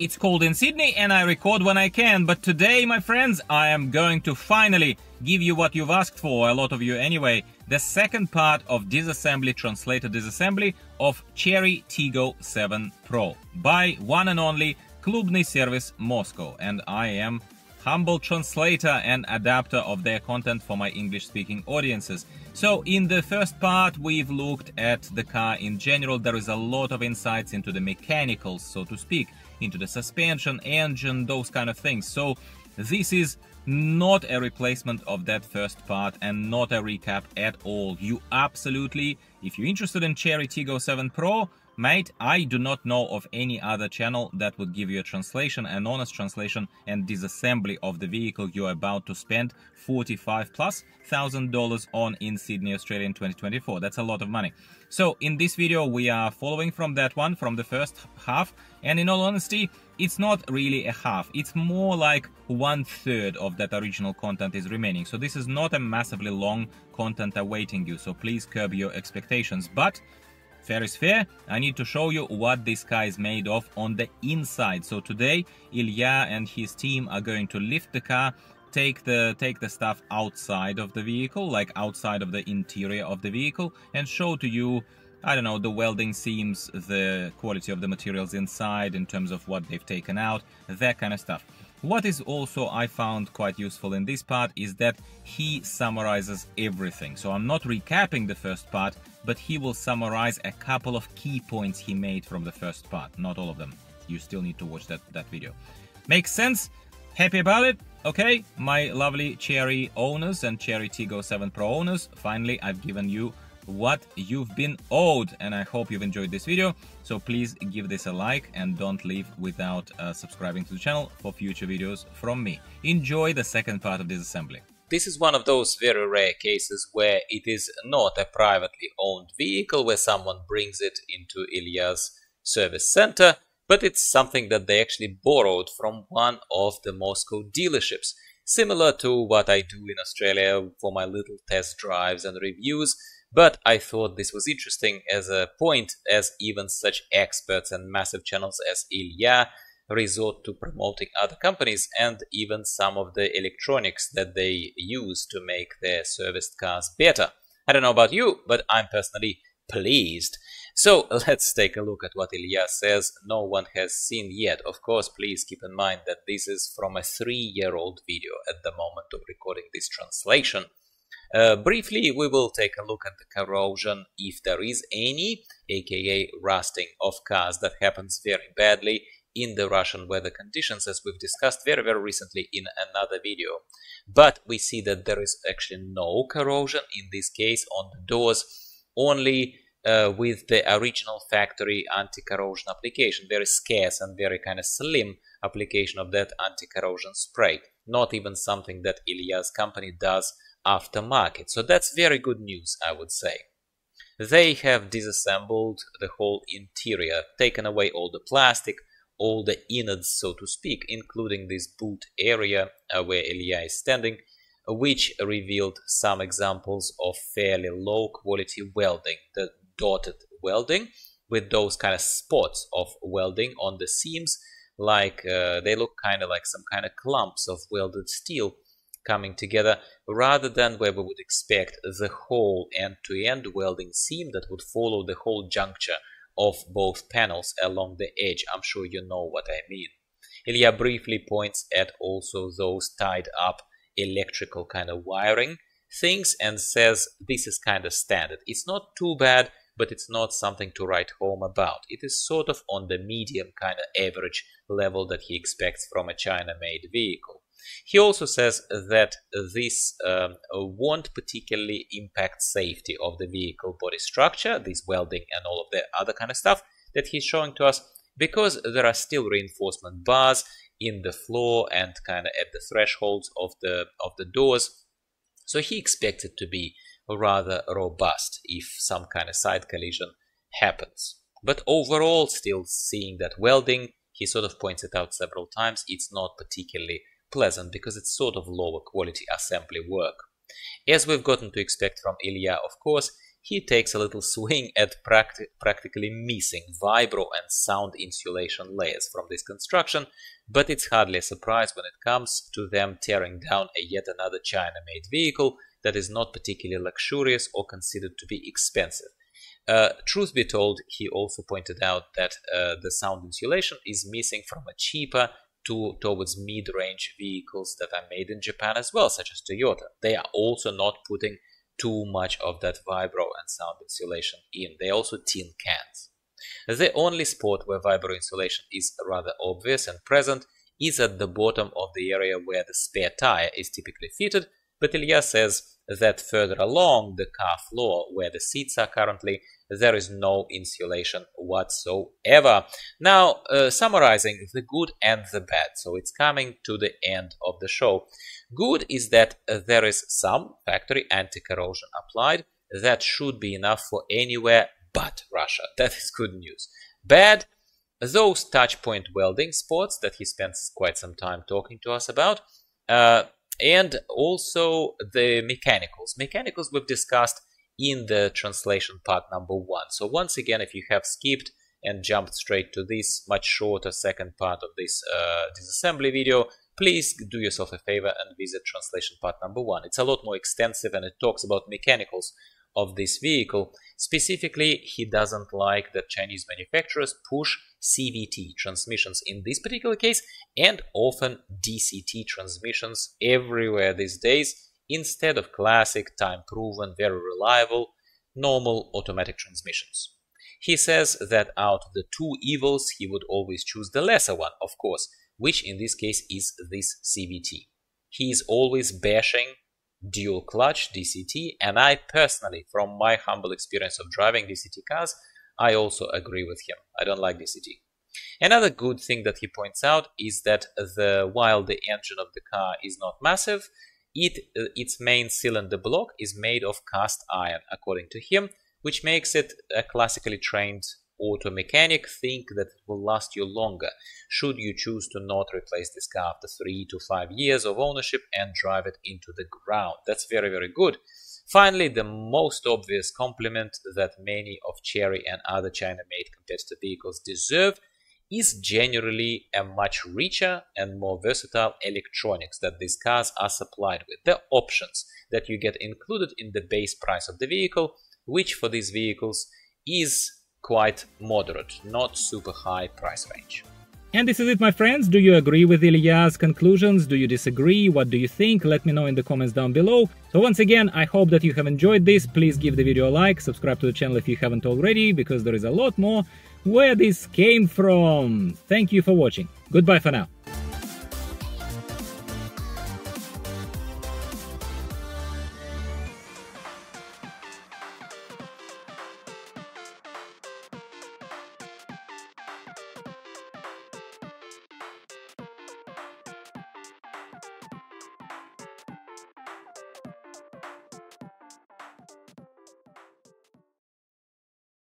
It's cold in Sydney and I record when I can, but today, my friends, I am going to finally give you what you've asked for, a lot of you anyway, the second part of Disassembly, translated Disassembly of Chery Tiggo 7 Pro by one and only Klubniy Servis Moscow, and I am humble translator and adapter of their content for my English-speaking audiences. So in the first part we've looked at the car in general. There is a lot of insights into the mechanicals, so to speak, into the suspension, engine, those kind of things. So this is not a replacement of that first part and not a recap at all. You absolutely, if you're interested in Chery Tiggo 7 Pro, mate, I do not know of any other channel that would give you a translation, an honest translation and disassembly of the vehicle you're about to spend $45,000+ on in Sydney, Australia in 2024. That's a lot of money. So in this video we are following from that one, from the first half, and in all honesty, it's not really a half. It's more like 1/3 of that original content is remaining. So this is not a massively long content awaiting you, so please curb your expectations. But fair is fair, I need to show you what this car is made of on the inside. So today, Ilya and his team are going to lift the car, take the stuff outside of the vehicle, like outside of the interior of the vehicle, and show to you, I don't know, the welding seams, the quality of the materials inside in terms of what they've taken out, that kind of stuff. What is also I found quite useful in this part is that he summarizes everything. So I'm not recapping the first part, but he will summarize a couple of key points he made from the first part. Not all of them. You still need to watch that video. Makes sense? Happy about it? Okay, my lovely Chery owners and Chery Tiggo 7 Pro owners, finally I've given you what you've been owed, and I hope you've enjoyed this video. So please give this a like and don't leave without subscribing to the channel for future videos from me. Enjoy the second part of this assembly. This is one of those very rare cases where it is not a privately owned vehicle where someone brings it into Ilya's service center, but it's something that they actually borrowed from one of the Moscow dealerships, similar to what I do in Australia for my little test drives and reviews. But I thought this was interesting as a point, as even such experts and massive channels as Ilya resort to promoting other companies and even some of the electronics that they use to make their serviced cars better. I don't know about you, but I'm personally pleased. So let's take a look at what Ilya says no one has seen yet. Of course, please keep in mind that this is from a 3-year-old video at the moment of recording this translation. Briefly, we will take a look at the corrosion, if there is any, aka rusting of cars that happens very badly in the Russian weather conditions, as we've discussed very recently in another video. But we see that there is actually no corrosion in this case on the doors, only with the original factory anti-corrosion application, very scarce and very kind of slim application of that anti-corrosion spray, not even something that Ilya's company does aftermarket. So that's very good news, I would say. They have disassembled the whole interior, taken away all the plastic, all the innards, so to speak, including this boot area where Ilya is standing, which revealed some examples of fairly low quality welding, the dotted welding with those kind of spots of welding on the seams, like they look kind of like some kind of clumps of welded steel coming together, rather than where we would expect the whole end-to-end welding seam that would follow the whole juncture of both panels along the edge. I'm sure you know what I mean. Ilya briefly points at also those tied up electrical kind of wiring things and says this is kind of standard. It's not too bad, but it's not something to write home about. It is sort of on the medium kind of average level that he expects from a China-made vehicle. He also says that this won't particularly impact safety of the vehicle body structure, this welding and all of the other kind of stuff that he's showing to us, because there are still reinforcement bars in the floor and kind of at the thresholds of the doors. So he expects it to be rather robust if some kind of side collision happens. But overall, still seeing that welding, he sort of points it out several times, it's not particularly pleasant because it's sort of lower quality assembly work. As we've gotten to expect from Ilya, of course, he takes a little swing at practically missing vibro and sound insulation layers from this construction, but it's hardly a surprise when it comes to them tearing down yet another China-made vehicle that is not particularly luxurious or considered to be expensive. Truth be told, he also pointed out that the sound insulation is missing from a cheaper towards mid-range vehicles that are made in Japan as well, such as Toyota. They are also not putting too much of that vibro and sound insulation in. They also tin cans. The only spot where vibro insulation is rather obvious and present is at the bottom of the area where the spare tire is typically fitted, but Ilya says that further along the car floor where the seats are currently, there is no insulation whatsoever. Now, summarizing the good and the bad, so it's coming to the end of the show. Good is that there is some factory anti-corrosion applied. That should be enough for anywhere but Russia. That is good news. Bad, those touch point welding spots that he spends quite some time talking to us about, and also the mechanicals. Mechanicals we've discussed in the translation part number 1. So once again, if you have skipped and jumped straight to this much shorter second part of this disassembly video, please do yourself a favor and visit translation part number 1. It's a lot more extensive and it talks about mechanicals of this vehicle. Specifically, he doesn't like that Chinese manufacturers push CVT transmissions in this particular case, and often DCT transmissions everywhere these days, instead of classic, time-proven, very reliable, normal automatic transmissions. He says that out of the two evils, he would always choose the lesser one, of course, which in this case is this CVT. He is always bashing dual clutch DCT, and I personally, from my humble experience of driving DCT cars, I also agree with him. I don't like DCT. Another good thing that he points out is that while the engine of the car is not massive, its main cylinder block is made of cast iron, according to him, which makes it a classically trained auto mechanic think that it will last you longer, should you choose to not replace this car after 3 to 5 years of ownership and drive it into the ground. That's very, very good. Finally, the most obvious compliment that many of Chery and other China-made competitor vehicles deserve is generally a much richer and more versatile electronics that these cars are supplied with. The options that you get included in the base price of the vehicle, which for these vehicles is quite moderate, not super high price range. And this is it, my friends. Do you agree with Ilya's conclusions? Do you disagree? What do you think? Let me know in the comments down below. So once again, I hope that you have enjoyed this. Please give the video a like, subscribe to the channel if you haven't already, because there is a lot more where this came from. Thank you for watching. Goodbye for now.